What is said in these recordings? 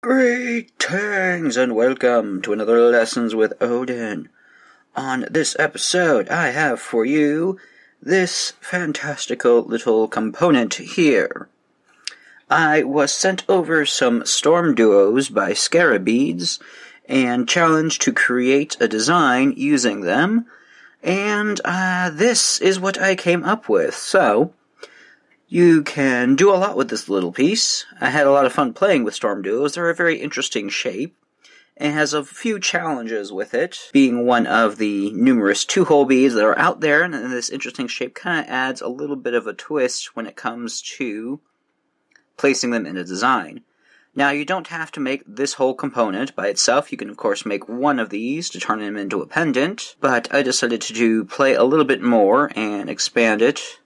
Greetings and welcome to another Lessons with Odin. On this episode, I have for you this fantastical little component here. I was sent over some Stormduos by Scarabeads and challenged to create a design using them, and this is what I came up with. So, you can do a lot with this little piece. I had a lot of fun playing with Stormduos. They're a very interesting shape, and has a few challenges with it, being one of the numerous two-hole beads that are out there, and this interesting shape kind of adds a little bit of a twist when it comes to placing them in a design. Now, you don't have to make this whole component by itself. You can, of course, make one of these to turn them into a pendant, but I decided to play a little bit more and expand it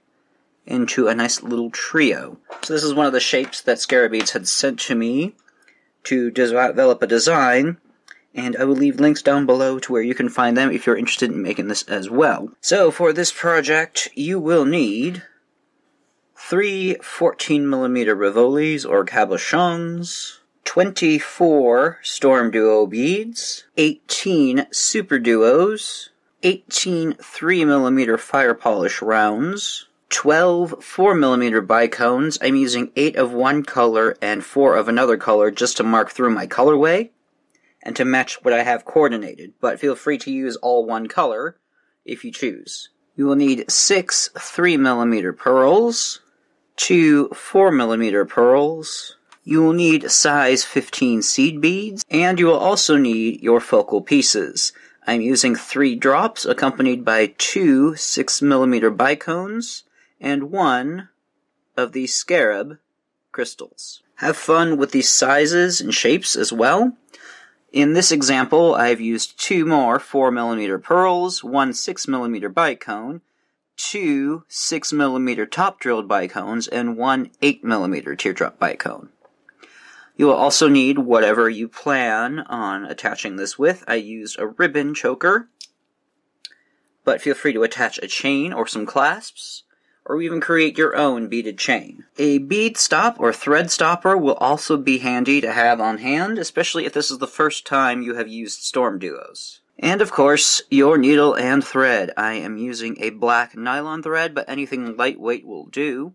into a nice little trio. So this is one of the shapes that Scarabeads had sent to me to develop a design, and I will leave links down below to where you can find them if you're interested in making this as well. So for this project, you will need 3 14mm Rivolis or cabochons, 24 Stormduo beads, 18 Super Duos, 18 3mm fire polish rounds, 12 4mm Bicones. I'm using 8 of one color and 4 of another color just to mark through my colorway and to match what I have coordinated, but feel free to use all one color if you choose. You will need 6 3mm pearls, 2 4mm pearls. You will need size 15 seed beads, and you will also need your focal pieces. I'm using 3 drops accompanied by 2 6mm Bicones, and 1 of these scarab crystals. Have fun with these sizes and shapes as well. In this example, I've used 2 more 4mm pearls, 1 6mm bicone, 2 6mm top-drilled bicones, and 1 8mm teardrop bicone. You will also need whatever you plan on attaching this with. I used a ribbon choker, but feel free to attach a chain or some clasps, or even create your own beaded chain. A bead stop or thread stopper will also be handy to have on hand, especially if this is the first time you have used Stormduos. And of course, your needle and thread. I am using a black nylon thread, but anything lightweight will do.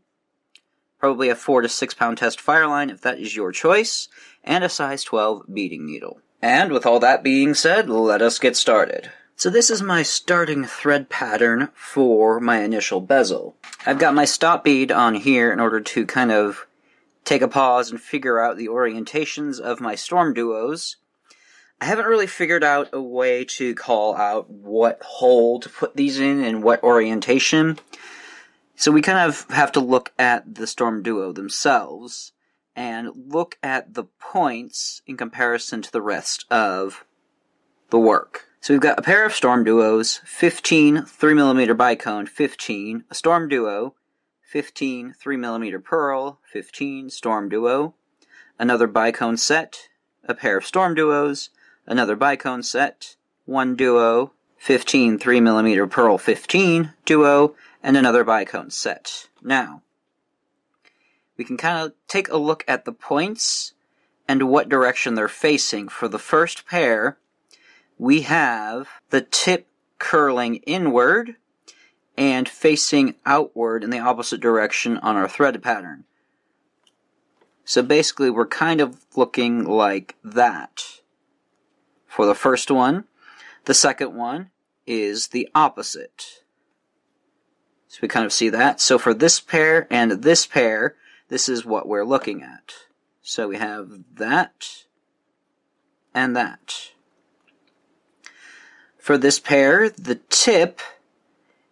Probably a 4 to 6 pound test fire line if that is your choice, and a size 12 beading needle. And with all that being said, let us get started. So this is my starting thread pattern for my initial bezel. I've got my stop bead on here in order to kind of take a pause and figure out the orientations of my Stormduos. I haven't really figured out a way to call out what hole to put these in and what orientation. So we kind of have to look at the Stormduo themselves and look at the points in comparison to the rest of the work. So we've got a pair of Stormduos, 15 3mm bicone, 15, a Stormduo, 15 3mm pearl, 15 Stormduo, another bicone set, a pair of Stormduos, another bicone set, 1 duo, 15 3mm pearl, 15 duo, and another bicone set. Now, we can kind of take a look at the points and what direction they're facing. For the first pair, we have the tip curling inward and facing outward in the opposite direction on our thread pattern. So basically we're kind of looking like that for the first one. The second one is the opposite. So we kind of see that. So for this pair and this pair, this is what we're looking at. So we have that and that. For this pair, the tip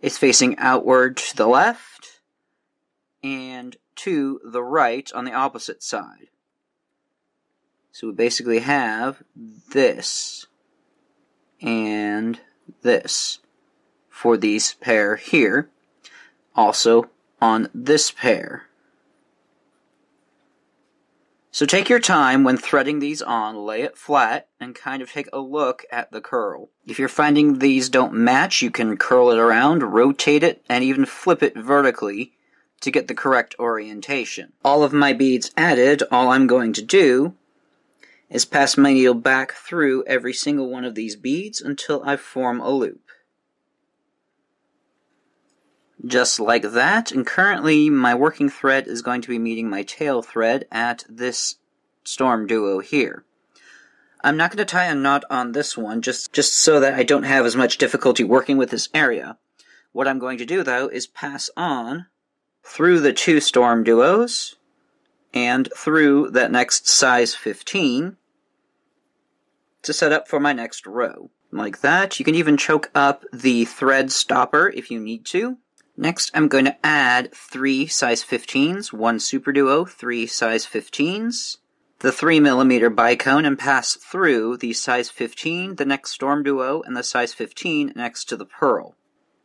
is facing outward to the left and to the right on the opposite side. So we basically have this and this for these pair here. Also on this pair. So take your time when threading these on, lay it flat, and kind of take a look at the curl. If you're finding these don't match, you can curl it around, rotate it, and even flip it vertically to get the correct orientation. All of my beads added, all I'm going to do is pass my needle back through every single one of these beads until I form a loop. Just like that, and currently my working thread is going to be meeting my tail thread at this Stormduo here. I'm not going to tie a knot on this one, just so that I don't have as much difficulty working with this area. What I'm going to do, though, is pass on through the 2 Stormduos and through that next size 15 to set up for my next row. Like that. You can even choke up the thread stopper if you need to. Next, I'm going to add 3 size 15s, 1 Superduo, 3 size 15s, the 3mm bicone, and pass through the size 15, the next Stormduo, and the size 15 next to the pearl,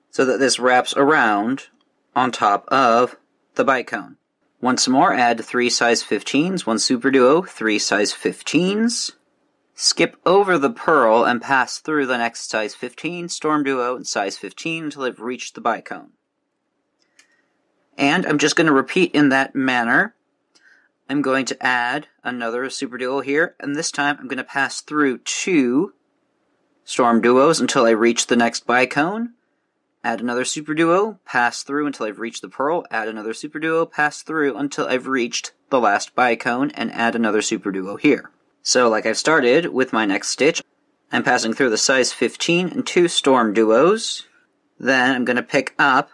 so that this wraps around on top of the bicone. Once more, add 3 size 15s, 1 Superduo, 3 size 15s, skip over the pearl and pass through the next size 15, Stormduo, and size 15 until I've reached the bicone. And I'm just going to repeat in that manner. I'm going to add another Superduo here, and this time I'm going to pass through 2 Stormduos until I reach the next bicone. Add another Superduo, pass through until I've reached the pearl, add another Superduo, pass through until I've reached the last bicone, and add another Superduo here. So like I've started with my next stitch, I'm passing through the size 15 and 2 Stormduos. Then I'm going to pick up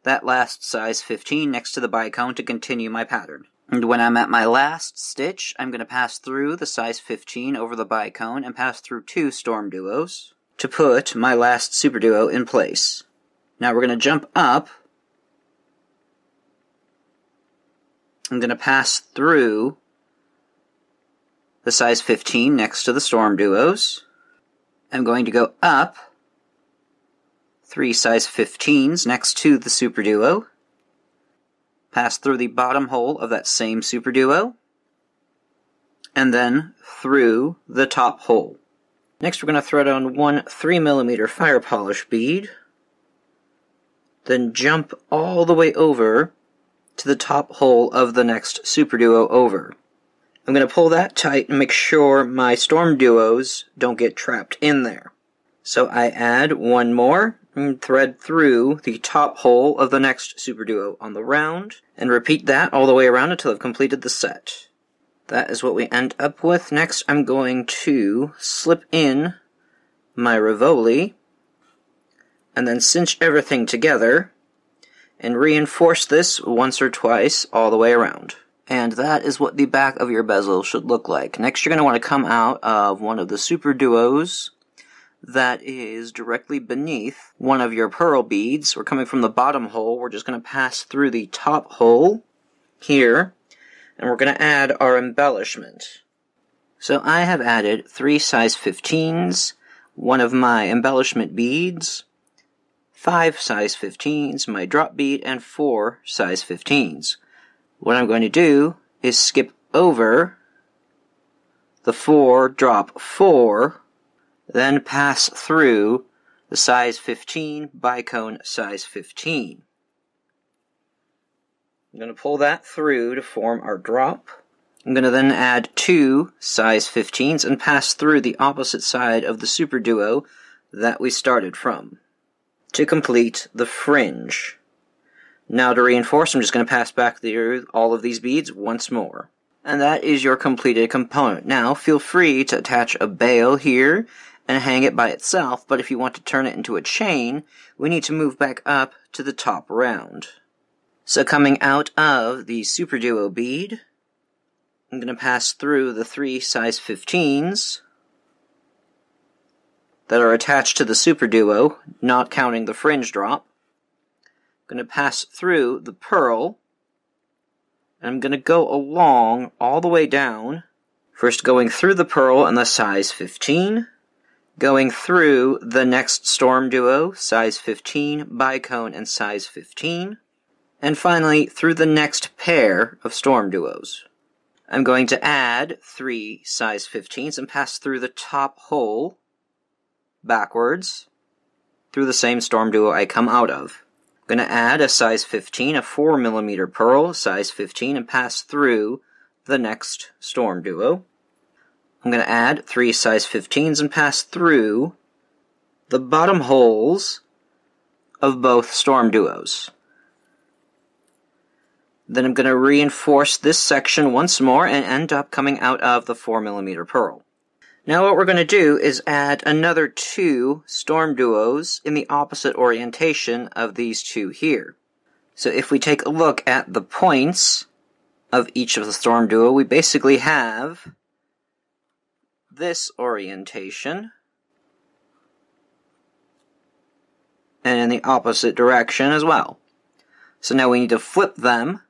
that last size 15 next to the bicone to continue my pattern. And when I'm at my last stitch, I'm going to pass through the size 15 over the bicone and pass through 2 Stormduos to put my last Superduo in place. Now we're going to jump up. I'm going to pass through the size 15 next to the Stormduos. I'm going to go up 3 size 15s next to the Superduo, pass through the bottom hole of that same Superduo, and then through the top hole. Next we're going to thread on 1 3mm fire polish bead, then jump all the way over to the top hole of the next Superduo over. I'm going to pull that tight and make sure my Stormduos don't get trapped in there. So I add 1 more, and thread through the top hole of the next Superduo on the round, and repeat that all the way around until I've completed the set. That is what we end up with. Next I'm going to slip in my Rivoli, and then cinch everything together, and reinforce this once or twice all the way around. And that is what the back of your bezel should look like. Next you're going to want to come out of one of the Superduos that is directly beneath one of your pearl beads. We're coming from the bottom hole. We're just going to pass through the top hole here, and we're going to add our embellishment. So I have added 3 size 15s, one of my embellishment beads, 5 size 15s, my drop bead, and 4 size 15s. What I'm going to do is skip over the 4, drop 4, then pass through the size 15, bicone size 15. I'm going to pull that through to form our drop. I'm going to then add 2 size 15s and pass through the opposite side of the Superduo that we started from to complete the fringe. Now to reinforce, I'm just going to pass back through all of these beads once more. And that is your completed component. Now feel free to attach a bail here and hang it by itself, but if you want to turn it into a chain, we need to move back up to the top round. So coming out of the Superduo bead, I'm going to pass through the 3 size 15s that are attached to the Superduo, not counting the fringe drop. I'm going to pass through the pearl, and I'm going to go along all the way down, first going through the pearl and the size 15, going through the next Stormduo, size 15, bicone, and size 15, and finally through the next pair of Stormduos. I'm going to add 3 size 15s and pass through the top hole backwards through the same Stormduo I come out of. I'm going to add a size 15, a 4mm pearl, size 15, and pass through the next Stormduo. I'm going to add 3 size 15s and pass through the bottom holes of both Stormduos. Then I'm going to reinforce this section once more and end up coming out of the 4mm pearl. Now what we're going to do is add another 2 Stormduos in the opposite orientation of these 2 here. So if we take a look at the points of each of the Stormduo, we basically have this orientation, and in the opposite direction as well. So now we need to flip them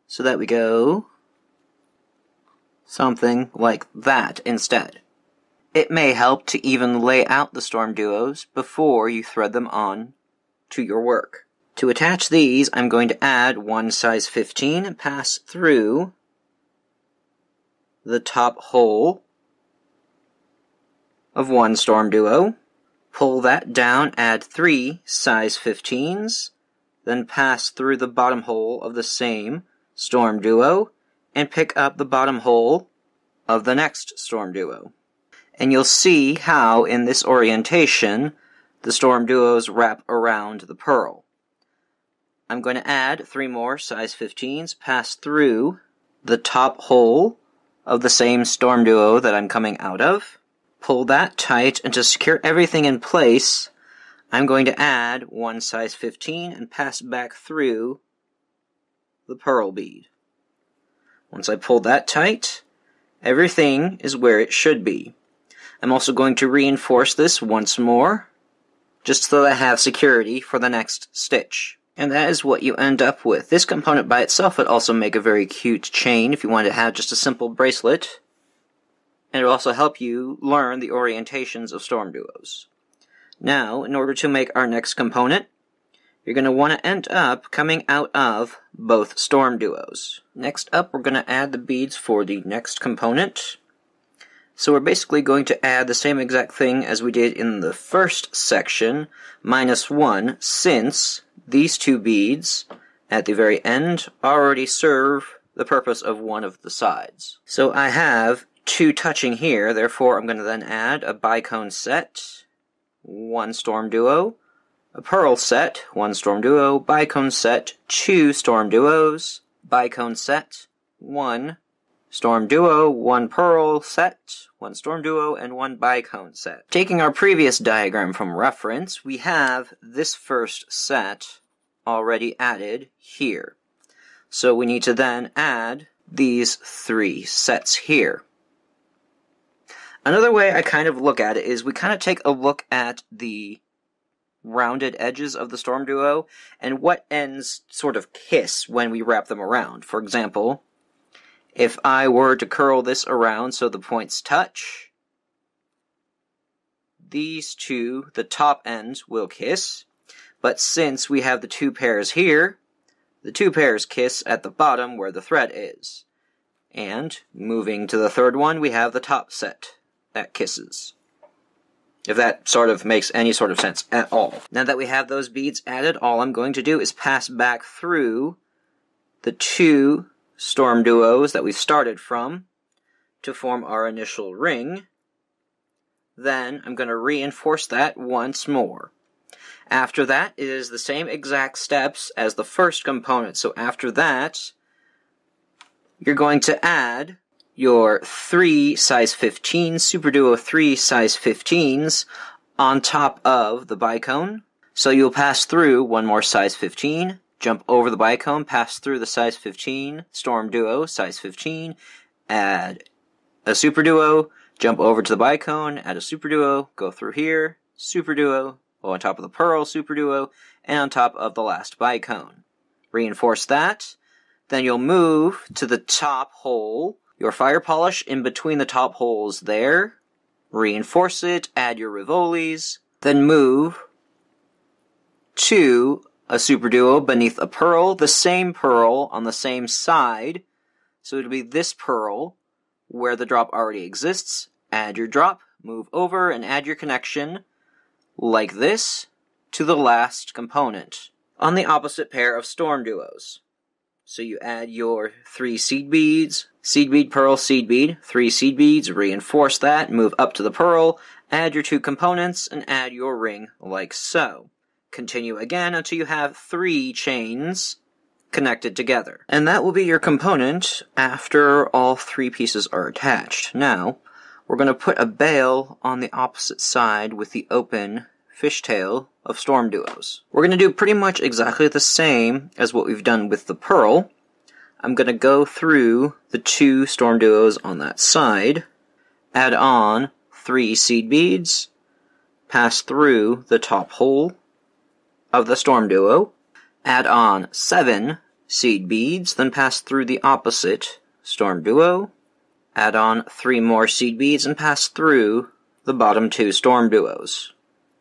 so that we go something like that instead. It may help to even lay out the Stormduos before you thread them on to your work. To attach these, I'm going to add 1 size 15 and pass through the top hole of one Stormduo. Pull that down, add 3 size 15s, then pass through the bottom hole of the same Stormduo, and pick up the bottom hole of the next Stormduo. And you'll see how, in this orientation, the Stormduos wrap around the pearl. I'm going to add 3 more size 15s, pass through the top hole of the same Stormduo that I'm coming out of. Pull that tight, and to secure everything in place, I'm going to add 1 size 15 and pass back through the pearl bead. Once I pull that tight, everything is where it should be. I'm also going to reinforce this once more, just so that I have security for the next stitch. And that is what you end up with. This component by itself would also make a very cute chain if you wanted to have just a simple bracelet. And it will also help you learn the orientations of Stormduos. Now, in order to make our next component, you're going to want to end up coming out of both Stormduos. Next up, we're going to add the beads for the next component. So we're basically going to add the same exact thing as we did in the first section, -1, since these 2 beads at the very end already serve the purpose of one of the sides. So I have 2 touching here, therefore I'm going to then add a Bicone set, 1 Stormduo, a Pearl set, 1 Stormduo, Bicone set, 2 Stormduos, Bicone set, 1 Stormduo, 1 Pearl set, 1 Stormduo, and 1 Bicone set. Taking our previous diagram from reference, we have this first set already added here. So we need to then add these 3 sets here. Another way I kind of look at it is we kind of take a look at the rounded edges of the Stormduo and what ends sort of kiss when we wrap them around. For example, if I were to curl this around so the points touch, these 2, the top ends, will kiss. But since we have the 2 pairs here, the 2 pairs kiss at the bottom where the thread is. And moving to the third one, we have the top set that kisses. If that sort of makes any sort of sense at all. Now that we have those beads added, all I'm going to do is pass back through the 2 Stormduos that we started from to form our initial ring. Then I'm going to reinforce that once more. After that, it is the same exact steps as the first component. So after that, you're going to add your 3 size 15, Superduo 3 size 15s on top of the Bicone. So you'll pass through 1 more size 15, jump over the Bicone, pass through the size 15, Stormduo, size 15, add a Superduo, jump over to the Bicone, add a Superduo, go through here, Superduo, go on top of the Pearl, Superduo, and on top of the last Bicone. Reinforce that, then you'll move to the top hole, your fire polish in between the top holes there, reinforce it, add your Rivolis, then move to a Superduo beneath a Pearl, the same Pearl on the same side, so it'll be this Pearl where the drop already exists, add your drop, move over, and add your connection, like this, to the last component, on the opposite pair of Stormduos. So you add your 3 seed beads, seed bead, pearl, seed bead, 3 seed beads, reinforce that, move up to the pearl, add your 2 components, and add your ring like so. Continue again until you have 3 chains connected together. And that will be your component after all 3 pieces are attached. Now, we're going to put a bail on the opposite side with the open fishtail of Stormduos. We're going to do pretty much exactly the same as what we've done with the pearl. I'm going to go through the 2 Stormduos on that side, add on 3 seed beads, pass through the top hole of the Stormduo, add on 7 seed beads, then pass through the opposite Stormduo, add on 3 more seed beads, and pass through the bottom 2 Stormduos.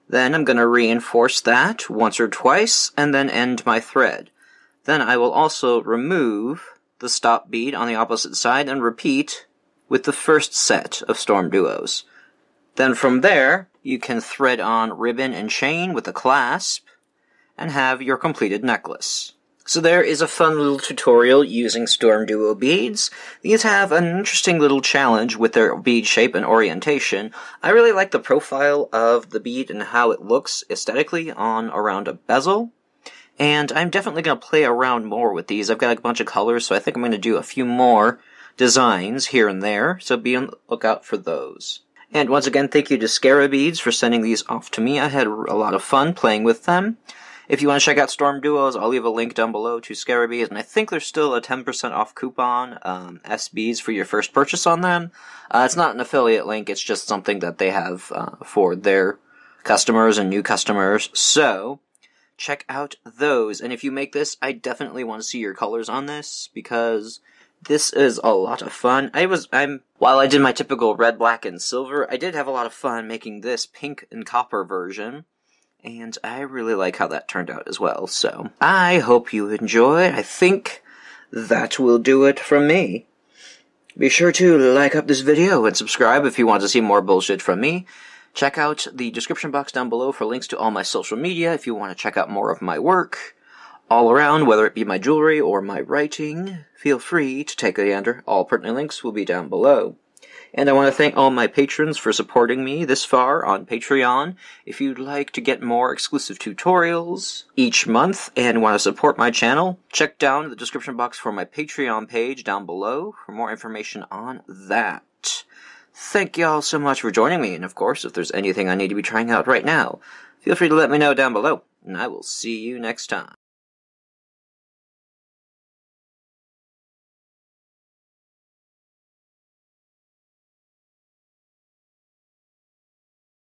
Then I'm going to reinforce that once or twice, and then end my thread. Then I will also remove the stop bead on the opposite side and repeat with the first set of Stormduos. Then from there, you can thread on ribbon and chain with a clasp, and have your completed necklace. So there is a fun little tutorial using Stormduo beads. These have an interesting little challenge with their bead shape and orientation. I really like the profile of the bead and how it looks aesthetically on around a bezel. And I'm definitely going to play around more with these. I've got a bunch of colors, so I think I'm going to do a few more designs here and there, so be on the lookout for those. And once again, thank you to Scarabeads for sending these off to me. I had a lot of fun playing with them. If you want to check out Stormduos, I'll leave a link down below to Scarabeads, and I think there's still a 10% off coupon, SBs, for your first purchase on them. It's not an affiliate link, it's just something that they have for their customers and new customers, so check out those. And if you make this, I definitely want to see your colors on this, because this is a lot of fun. While I did my typical red, black, and silver, I did have a lot of fun making this pink and copper version. And I really like how that turned out as well, so I hope you enjoy. I think that will do it from me. Be sure to like up this video and subscribe if you want to see more bullshit from me. Check out the description box down below for links to all my social media if you want to check out more of my work. All around, whether it be my jewelry or my writing, feel free to take a gander. All pertinent links will be down below. And I want to thank all my patrons for supporting me this far on Patreon. If you'd like to get more exclusive tutorials each month and want to support my channel, check down the description box for my Patreon page down below for more information on that. Thank y'all so much for joining me, and of course, if there's anything I need to be trying out right now, feel free to let me know down below, and I will see you next time.